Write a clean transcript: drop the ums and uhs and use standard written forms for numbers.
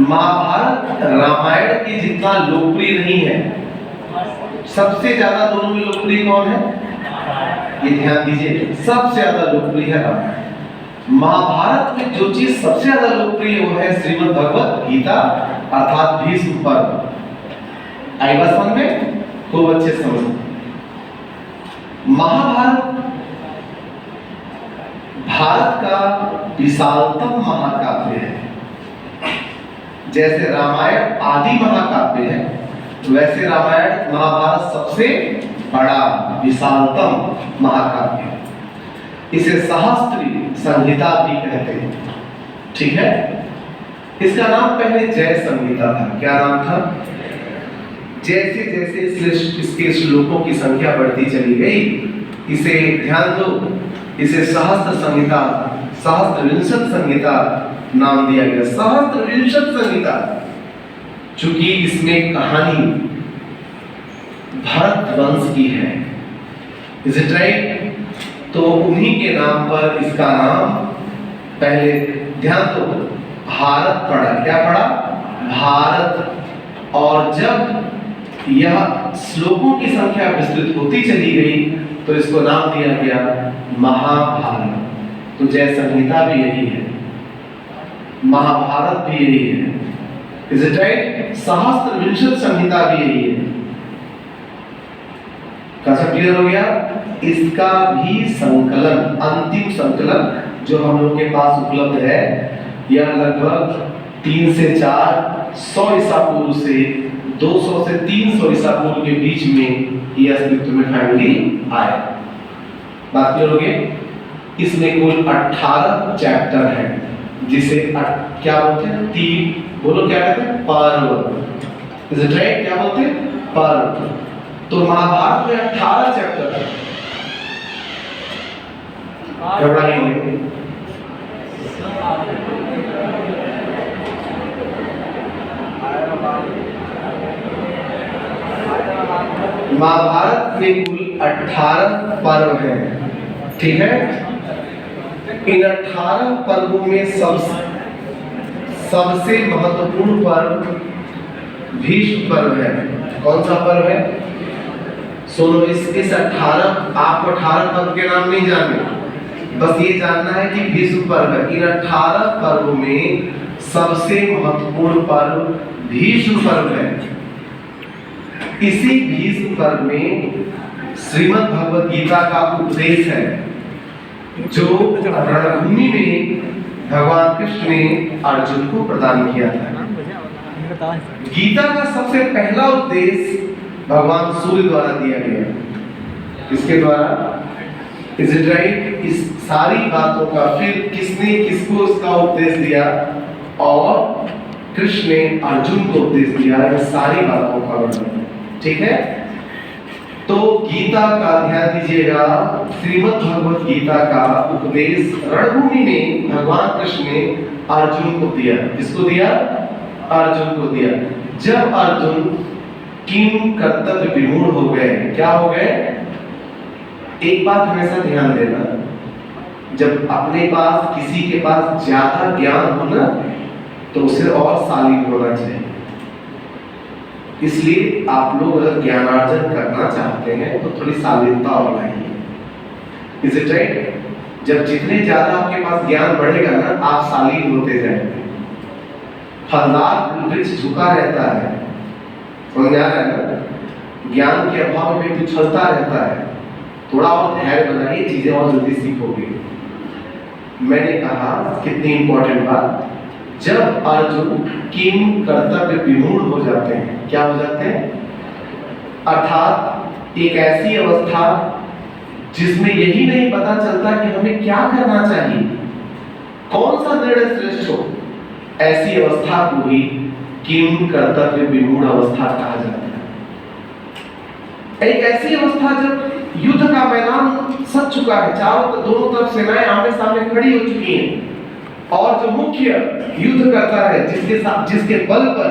महाभारत रामायण के जितना लोकप्रिय नहीं है, सबसे ज्यादा दोनों में लोकप्रिय कौन है? ये ध्यान दीजिए, सबसे ज्यादा लोकप्रिय है रामायण। महाभारत में जो चीज सबसे ज्यादा लोकप्रिय वो है श्रीमद् भगवत गीता अर्थात भीष्म पर्व। आई बात समझ में? खूब अच्छे समझ। महाभारत भारत का विशालतम महाकाव्य है। जैसे रामायण आदि महाकाव्य है, वैसे रामायण महाभारत सबसे बड़ा विशालतम महाकाव्य है। इसे सहस्त्री संहिता भी कहते हैं। ठीक है, इसका नाम पहले जय संहिता था। क्या नाम था? जैसे जैसे इसके श्लोकों की संख्या बढ़ती चली गई, इसे ध्यान दो, इसे सहस्त्र संहिता, सहस्त्रविंशत संहिता नाम दिया गया। सहस्त्रविंशत संहिता, चूंकि इसमें कहानी भरत वंश की है। Is it right? तो उन्हीं के नाम पर इसका नाम, पहले ध्यान दो, भारत पड़ा। क्या पड़ा? भारत। और जब यह श्लोकों की संख्या विस्तृत होती चली गई तो इसको नाम दिया गया महाभारत। तो जय संहिता भी यही है, महाभारत भी यही है। Is it right? सहस्त्रविंशत संहिता भी यही है। कैसा क्लियर हो गया? इसका भी संकलन, अंतिम संकलन जो हम लोग के पास उपलब्ध है, यह लगभग 3 से 400 ईसा पूर्व से 200 से 300 ईसा पूर्व के बीच में यह अस्तित्व में फाइनली आया। बात क्लियर हो गई? इसमें कुल 18 चैप्टर हैं, जिसे क्या बोलते हैं? बोलो क्या कहते हैं? पर्व। Is it right? क्या बोलते हैं? पर्व। तो महाभारत में 18 चैप्टर है। घबराइए, महाभारत में कुल 18 पर्व हैं। ठीक है, इन 18 पर्वों में सबसे महत्वपूर्ण पर्व भीष्म पर्व है। कौन सा पर्व है? सुनो, इस 18 आपको 18 पर्व के नाम नहीं जानने, बस ये जानना है कि भीष्म पर्व है। इन 18 पर्वों में सबसे महत्वपूर्ण पर्व भीष्म पर्व है। इसी भीष्म पर्व में श्रीमद् भगवत गीता का उपदेश है, जो रणभूमि में भगवान कृष्ण ने अर्जुन को प्रदान किया था। गीता का सबसे पहला उपदेश भगवान सूर्य द्वारा दिया गया। किसके द्वारा? Is it right? इस सारी बातों का फिर किसने किसको इसका उपदेश दिया? और कृष्ण ने अर्जुन को उपदेश दिया। इस सारी बातों का वर्णन। ठीक है, तो गीता का ध्यान दीजिएगा, श्रीमद् भगवत गीता का उपदेश रणभूमि में भगवान कृष्ण ने अर्जुन को दिया। किसको दिया? अर्जुन को दिया। जब अर्जुन किम कर्तव्य विमूढ़ हो गए, क्या हो गए? एक बात हमेशा ध्यान देना, जब अपने पास किसी के पास ज्यादा ज्ञान हो ना, तो उसे और शालीन होना चाहिए। इसलिए आप लोग अगर ज्ञानार्जन करना चाहते हैं तो थोड़ी शालीनता और लाइए। Is it right? जब जितने ज्यादा आपके पास ज्ञान बढ़ेगा ना, आप शालीन होते जाएंगे। फलदार वृक्ष झुका रहता है, समझ आ रहा है ना? ज्ञान के अभाव में व्यक्ति उछलता रहता है। थोड़ा और धैर्य बनाइए, चीजें और जल्दी सीखोगे। मैंने कहा कितनी इंपॉर्टेंट बात, जब अर्जुन किम कर्तव्य विमूढ़ हो जाते हैं, क्या हो जाते हैं? अर्थात एक ऐसी अवस्था जिसमें यही नहीं पता चलता कि हमें क्या करना चाहिए, कौन सा निर्णय श्रेष्ठ हो, ऐसी अवस्था को ही किम कर्तव्य विमूढ़ अवस्था कहा जाता है। एक ऐसी अवस्था जब युद्ध का मैदान सज चुका है, दोनों तरफ सेनाएं आमने सामने खड़ी हो चुकी हैं, और जो मुख्य युद्ध करता है, जिसके बल पर